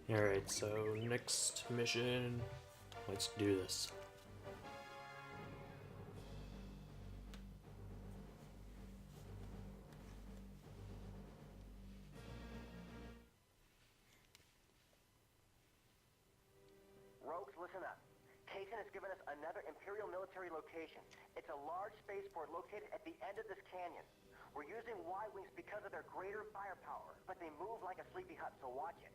Alright, so next mission. Let's do this. Rogues, listen up. Kessel has given us another Imperial military location. It's a large spaceport located at the end of this canyon. We're using Y-wings because of their greater firepower, but they move like a sleepy hut, so watch it.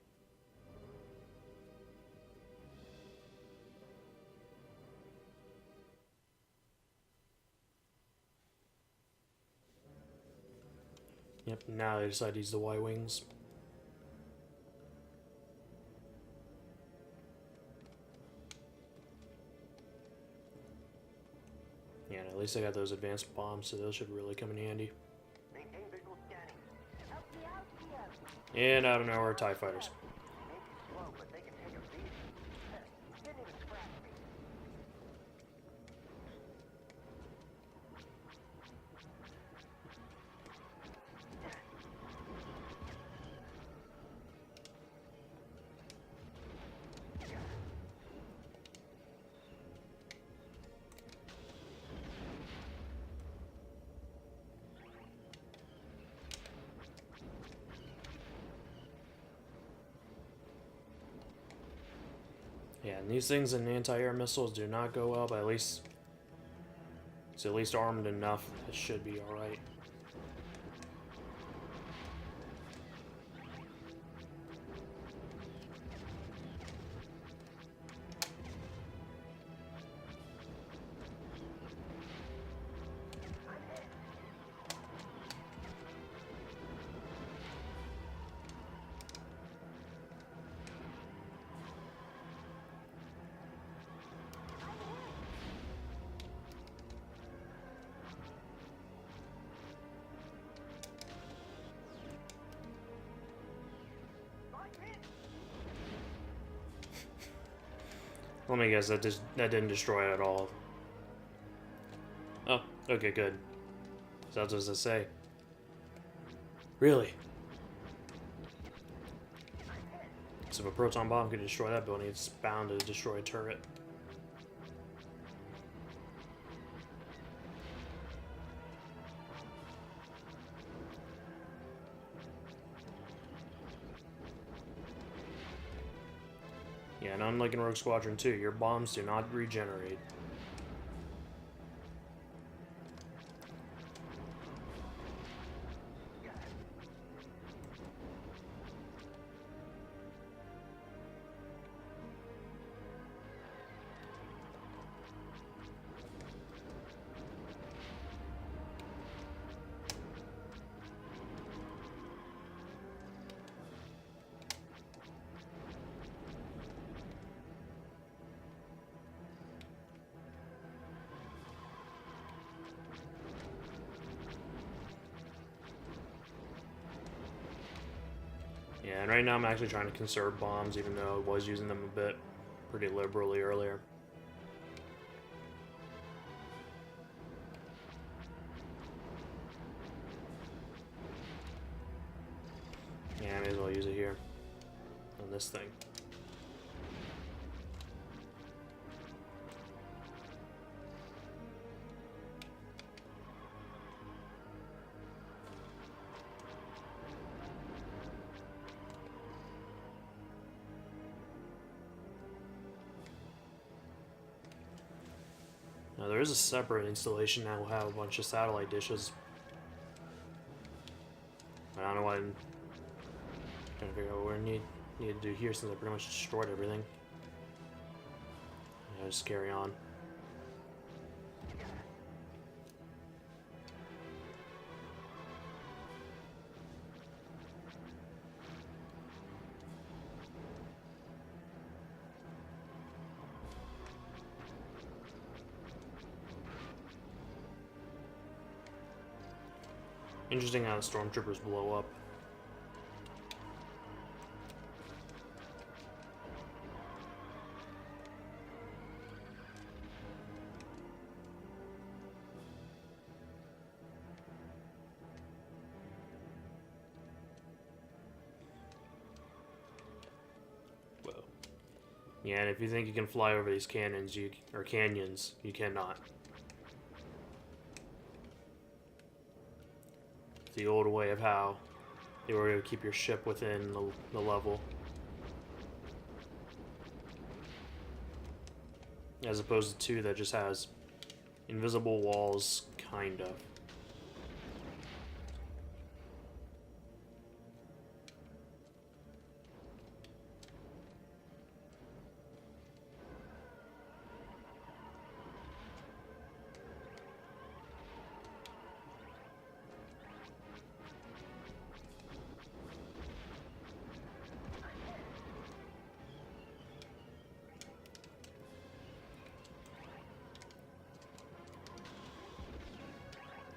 Yep, now they decide to use the Y-wings. Yeah, and at least I got those advanced bombs, so those should really come in handy. Maintain visual scanning. Help me out here. And out of nowhere, TIE fighters. Maybe slow, but they can take a beating. Didn't even scratch me. Yeah, and these things in anti-air missiles do not go well, but at least it's at least armed enough. It should be alright. Let me guess, that didn't destroy it at all. Oh, okay, good. So that's what I was to say. Really? So if a proton bomb could destroy that building, it's bound to destroy a turret. Yeah, and unlike in Rogue Squadron 2, your bombs do not regenerate. Yeah, and right now I'm actually trying to conserve bombs, even though I was using them a bit pretty liberally earlier. Yeah, I may as well use it here on this thing. Now there is a separate installation that will have a bunch of satellite dishes. I don't know what I'm trying to figure out what I need to do here since I pretty much destroyed everything. Yeah, just carry on. Interesting how the stormtroopers blow up. Yeah, and if you think you can fly over these canyons, you cannot. It's the old way of how you were able to keep your ship within the level. As opposed to 2 that just has invisible walls, kind of.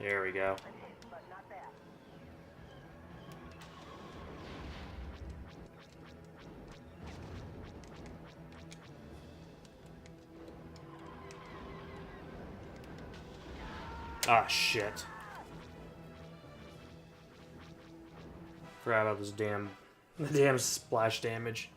There we go. I'm hit, but not bad. Ah, shit. Forgot about this the damn splash damage.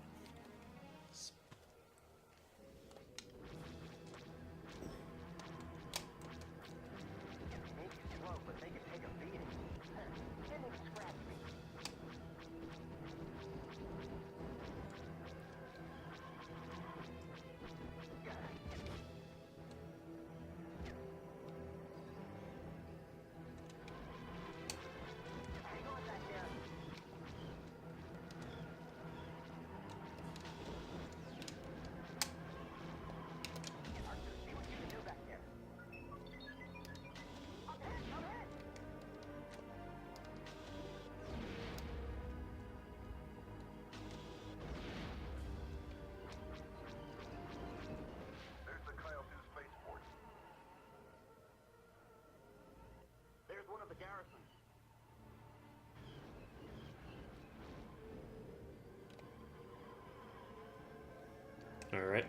Maybe slow, but they can take a beating. Didn't even scratch me. Hang on back there. Arthur, see what you can do back there. I'm hit! I'm hit! There's the Kile II spaceport. There's one of the garrisons. Alright.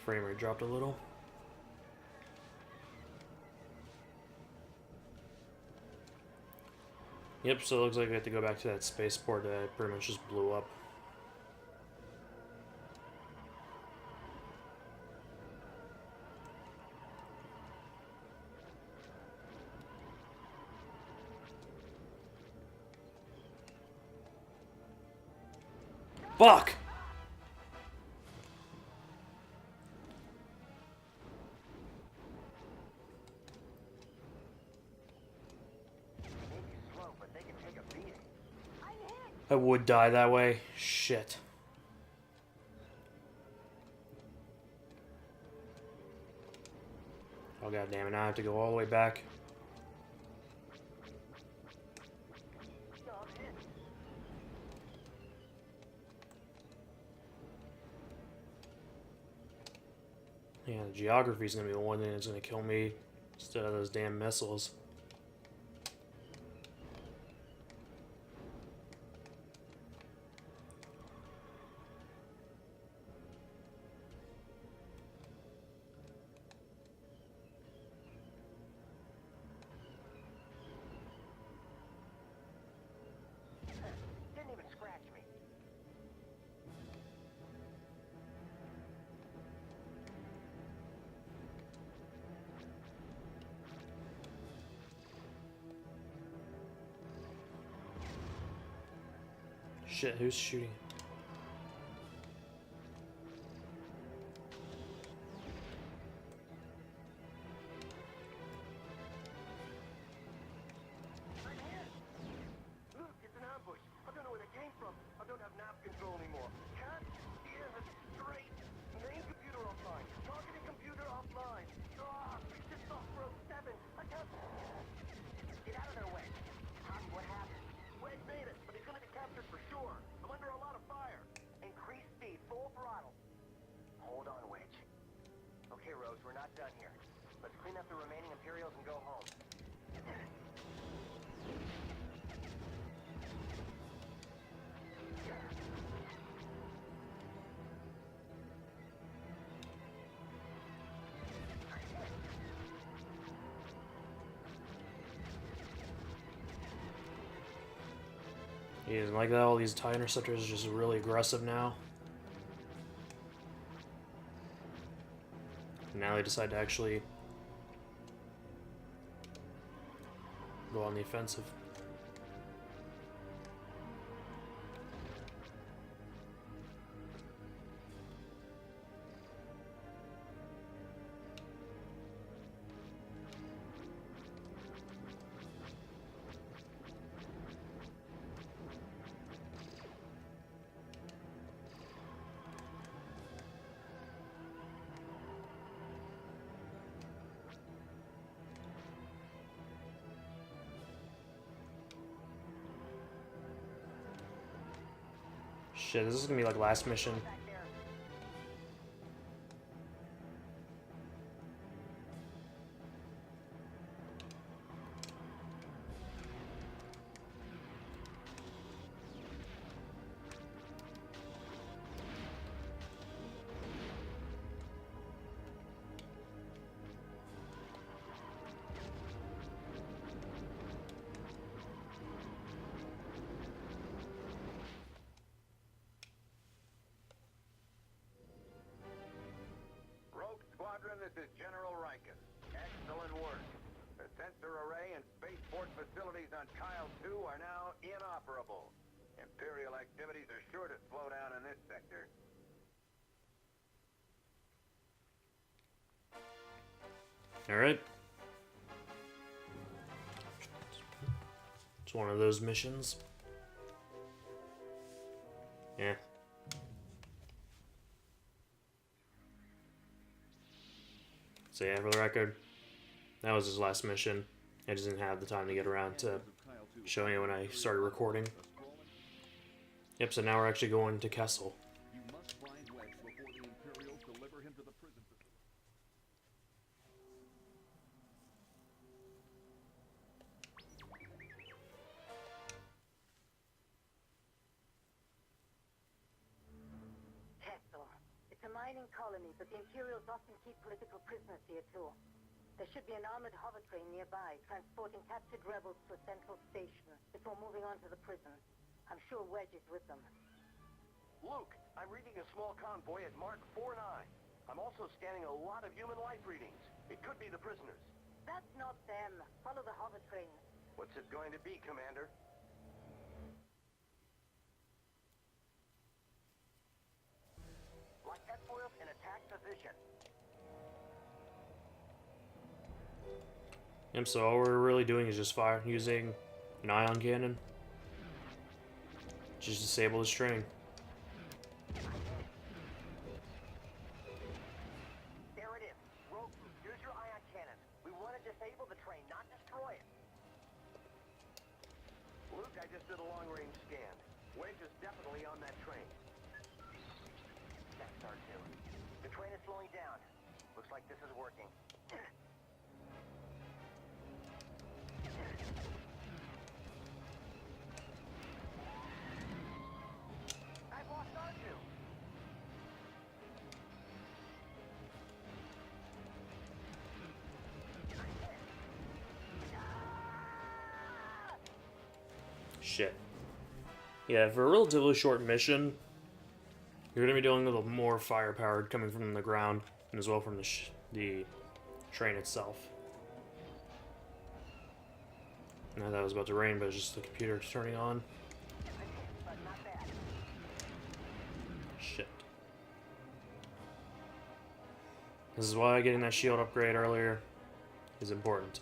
Frame rate dropped a little. Yep, so it looks like we have to go back to that spaceport that I pretty much just blew up. Fuck! Maybe slow, but they can take a beating. I'm hit! I would die that way. Shit. Oh god damn it, now I have to go all the way back. No, I'm hit. Yeah, the geography's gonna be the one thing that's gonna kill me instead of those damn missiles. Didn't even scratch me. Shit, who's shooting? I'm hit! Look, it's an ambush. I don't know where they came from. I don't have nav control anymore. Can't steer straight. Main computer offline. Targeting computer offline. Ah, it's just off Rogue 7. I can't... Get out of their way. I'm done here. Let's clean up the remaining Imperials and go home. Yeah, like that, all these TIE interceptors are just really aggressive now. Now they decide to actually go on the offensive. Shit, this is gonna be like last mission. Rogue Squadron, this is General Riken. Excellent work. The sensor array and spaceport facilities on Kile II are now inoperable. Imperial activities are sure to slow down in this sector. Alright. It's one of those missions. Yeah. So yeah, for the record, that was his last mission. I just didn't have the time to get around to showing it when I started recording. Yep, so now we're actually going to Kessel. You must find Wedge before the Imperials deliver him to the prison facility. Kessel. It's a mining colony, but the Imperials often keep political prisoners here too. There should be an armored hover train nearby, transporting captured rebels to a central station before moving on to the prison. I'm sure Wedge is with them. Luke, I'm reading a small convoy at Mark 49. I'm also scanning a lot of human life readings. It could be the prisoners. That's not them. Follow the hover train. What's it going to be, Commander? Like F-foils in attack position. Yep, so all we're really doing is just fire using an ion cannon. Just disable this train. There it is. Rogue, use your ion cannon. We want to disable the train, not destroy it. Luke, I just did a long-range scan. Wedge is definitely on that train. That's R2. The train is slowing down. Looks like this is working. I've lost R2. Shit. Yeah, for a relatively short mission, you're going to be dealing with a little more firepower coming from the ground, and as well from the train itself. And I thought it was about to rain, but it's just the computer turning on. But not bad. Shit. This is why getting that shield upgrade earlier is important.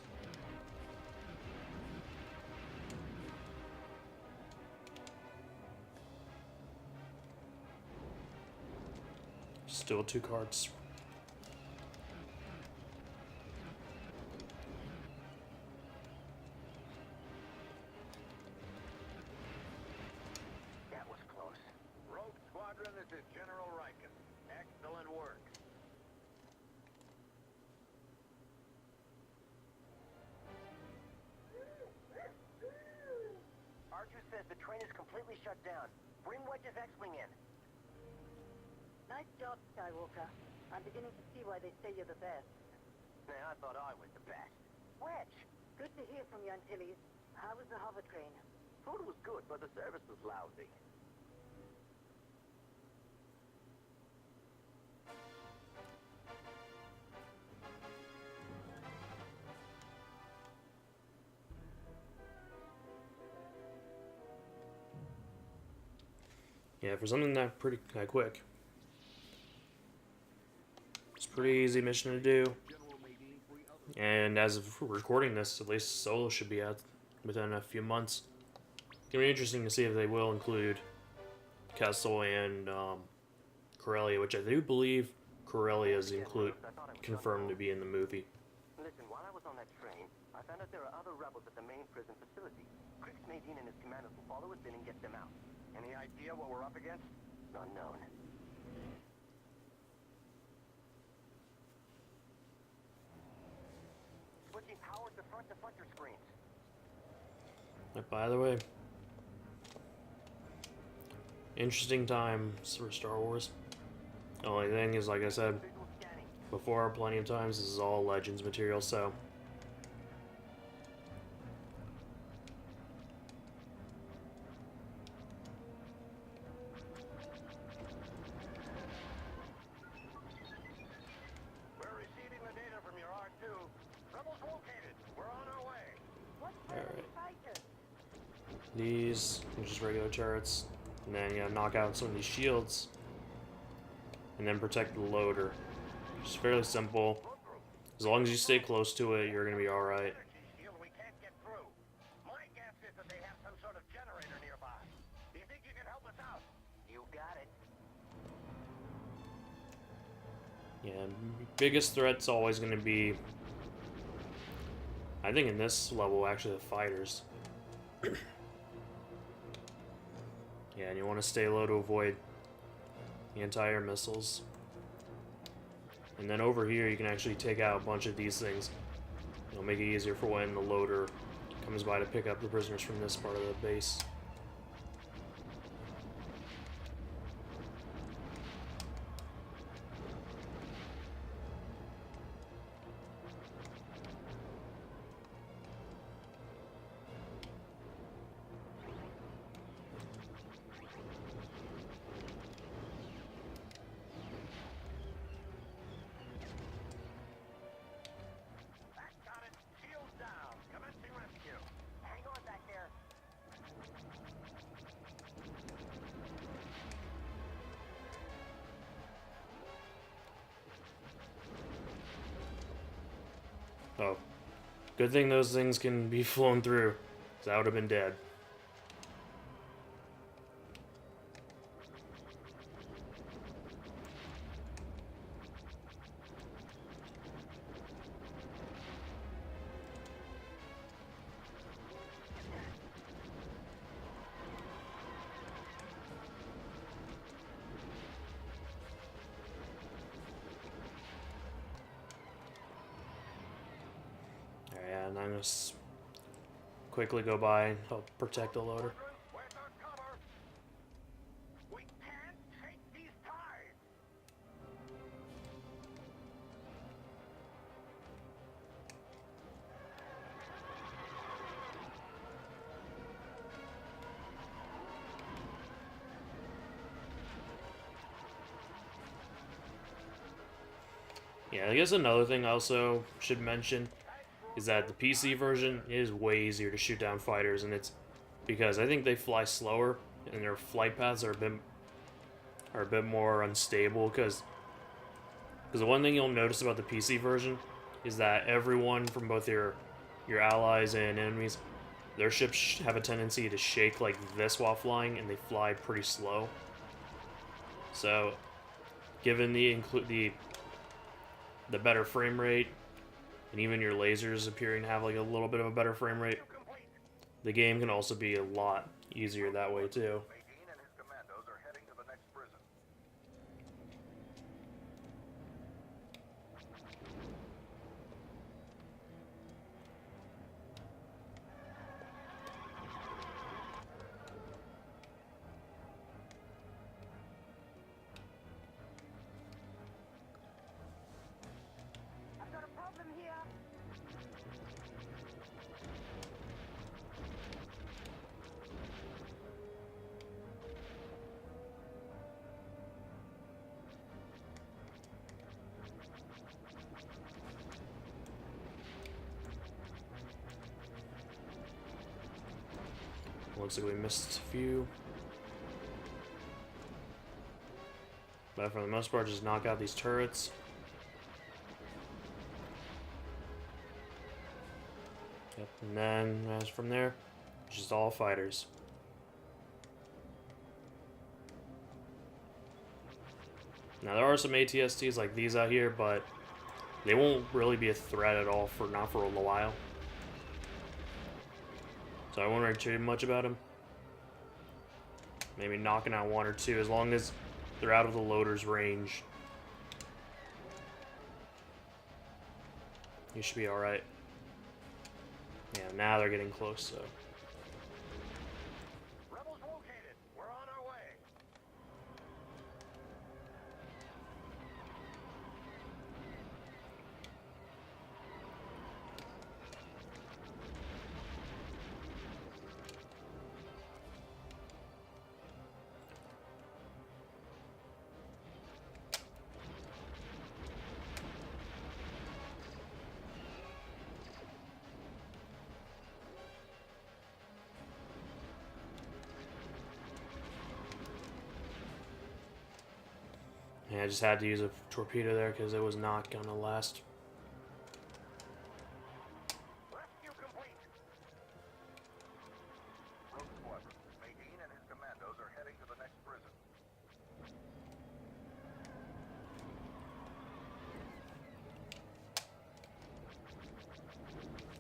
Still 2 cards. That was close. Rogue Squadron, this is General Riken. Excellent work. is completely shut down. Bring Wedge's X-Wing in. Nice job, Skywalker. I'm beginning to see why they say you're the best. Nah, I thought I was the best. Wedge! Good to hear from you, Antilles. How was the hover train? Food was good, but the service was lousy. Yeah, for something that quick. It's a pretty easy mission to do. And as of recording this, at least Solo should be out within a few months. It's gonna be interesting to see if they will include Kessel and Corellia, which I do believe Corellia is confirmed to be in the movie. Listen, while I was on that train, I found out there are other rebels at the main prison facility. Crix Nadine and his commanders will follow us in and get them out. Any idea what we're up against? Unknown. Switching power to front-to-fronter screens. By the way, interesting times for Star Wars. The only thing is, like I said Visual scanning. before plenty of times, this is all Legends material, so We're receiving the data from your R2. Rebels located. We're on our way. What's Alright. fighters? these are just regular turrets, and then you gotta knock out some of these shields, and then protect the loader. It's fairly simple. As long as you stay close to it, you're gonna be alright. Energy shield we can't get through. My guess is that they have some sort of generator nearby. Do you think you can help us out? You got it. Yeah, biggest threat's always gonna be, I think in this level, actually the fighters. Yeah, and you want to stay low to avoid the anti-air missiles. And then over here, you can actually take out a bunch of these things. It'll make it easier for when the loader comes by to pick up the prisoners from this part of the base. That got it. Shields down. Commencing rescue. Hang on back there. Oh, good thing those things can be flown through, 'cause I would have been dead. Alright, and I'm gonna quickly go by and help protect the loader. Where's our cover? We can't take these ties. Yeah, I guess another thing I also should mention is that the PC version is way easier to shoot down fighters, and it's because I think they fly slower and their flight paths are a bit more unstable. Because the one thing you'll notice about the PC version is that everyone from both your allies and enemies, their ships have a tendency to shake like this while flying, and they fly pretty slow. So, given the better frame rate, and even your lasers appearing to have like a little bit of a better frame rate, the game can also be a lot easier that way too. Nadine and his commandos are heading to the next prison. Looks like we missed a few. But for the most part, just knock out these turrets. Yep, and then as from there, just all fighters. Now there are some ATSTs like these out here, but they won't really be a threat at all for not for a while. So I won't worry too much about them. Maybe knocking out one or two, as long as they're out of the loader's range. You should be alright. Yeah, now they're getting close, so. Rebels located. We're on our way. Yeah, I just had to use a torpedo there because it was not gonna last. Rescue complete. Rogue Squadron. Nadine and his commandos are heading to the next prison.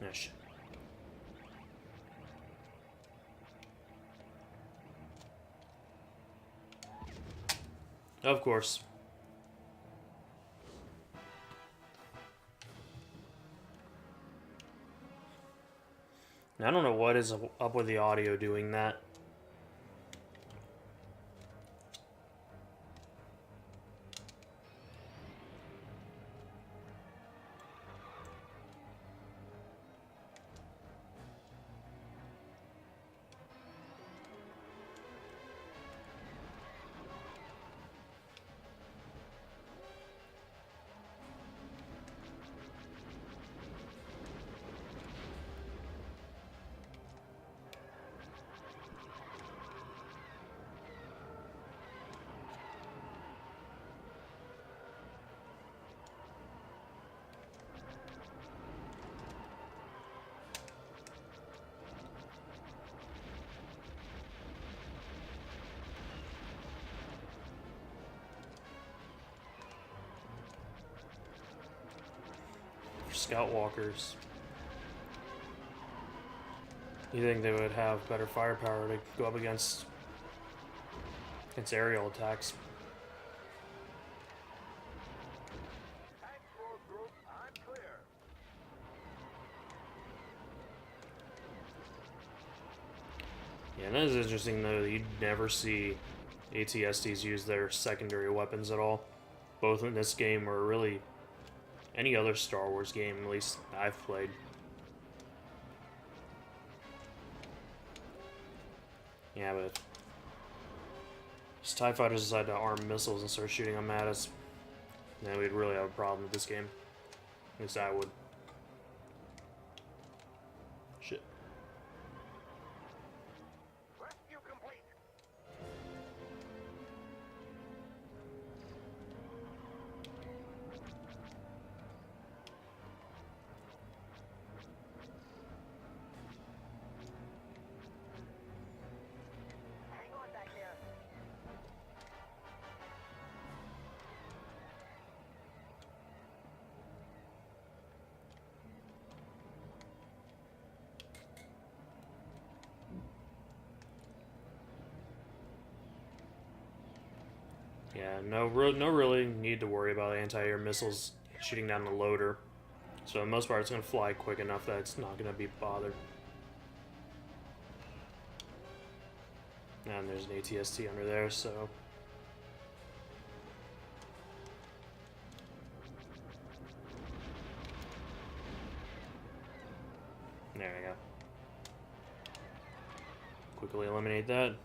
Ah, shit. Of course. Now, I don't know what is up with the audio doing that. Scout walkers. You think they would have better firepower to go up against aerial attacks? Tank Rogue Group, I'm clear. Yeah, and that is interesting though. You'd never see ATSTs use their secondary weapons at all, both in this game or really any other Star Wars game, at least I've played. Yeah, but just TIE fighters decide to arm missiles and start shooting them at us, then we'd really have a problem with this game. At least I would. Shit. Rescue complete. Hang on back there. Yeah, no really need to worry about anti-air missiles shooting down the loader. So for the most part, it's going to fly quick enough that it's not going to be bothered. And there's an ATST under there, so... There we go. Quickly eliminate that.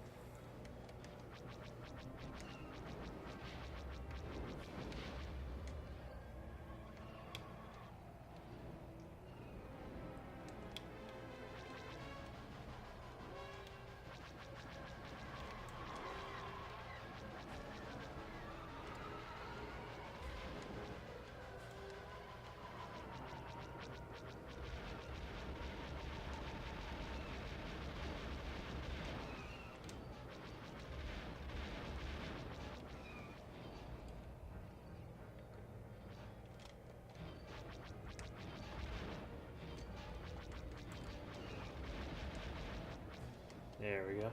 There we go.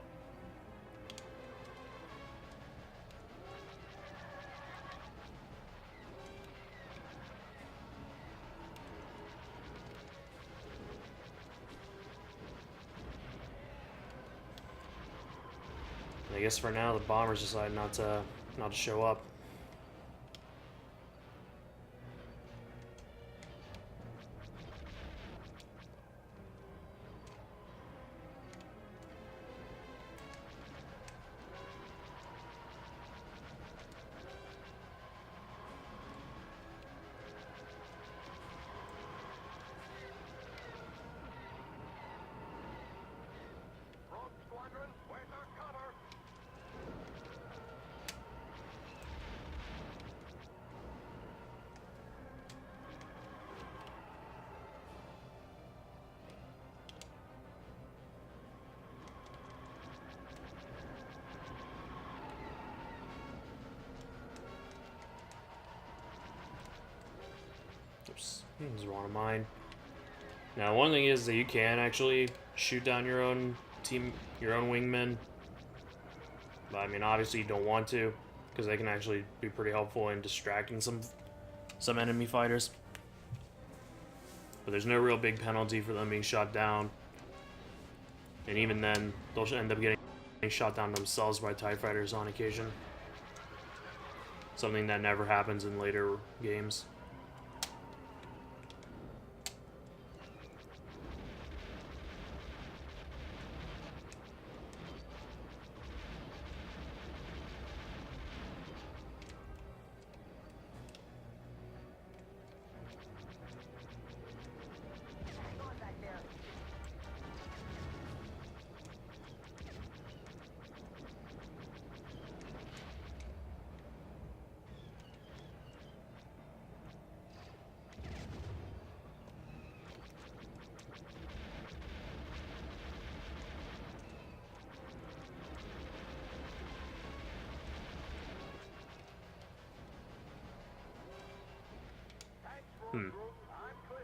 I guess for now the bombers decide not to show up. Rogue Squadron, where's our cover? Oops, this is one of mine. Now, one thing is that you can actually shoot down your own wingmen. But I mean, obviously you don't want to, because they can actually be pretty helpful in distracting some enemy fighters. But there's no real big penalty for them being shot down. And even then, they'll end up getting shot down themselves by TIE fighters on occasion. Something that never happens in later games. Hang on back there. Thanks, Rogue Group. I'm clear.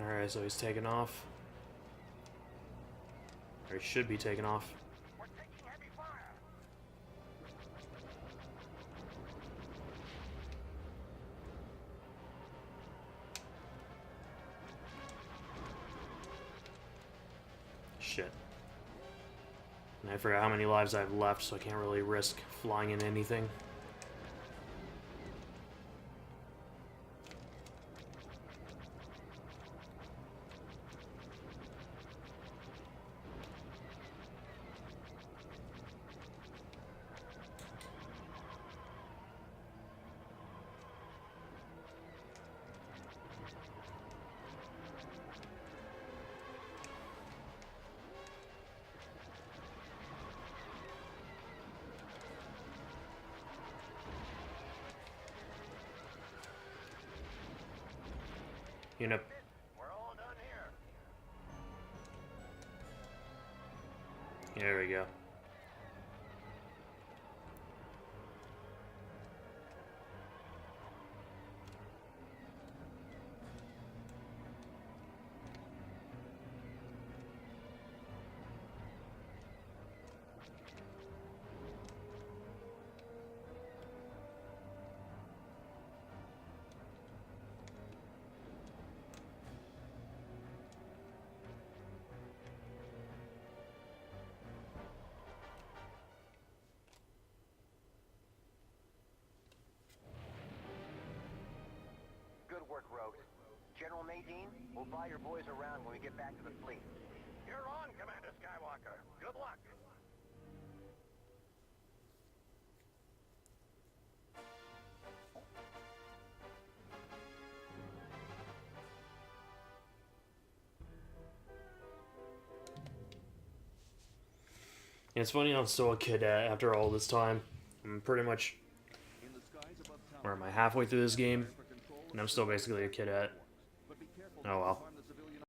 Alright, so he's taking off. Or he should be taking off. We're taking heavy fire. Shit. And I forgot how many lives I have left, so I can't really risk flying in anything. You know, We're all done here. there we go. Good work, Rogues. General Nadine, we'll buy your boys around when we get back to the fleet. You're on, Commander Skywalker. Good luck. And it's funny, I'm still a cadet after all this time. I'm pretty much, In the skies above town, or am I halfway through this game? for control And I'm still basically a cadet. but be careful Oh well. not to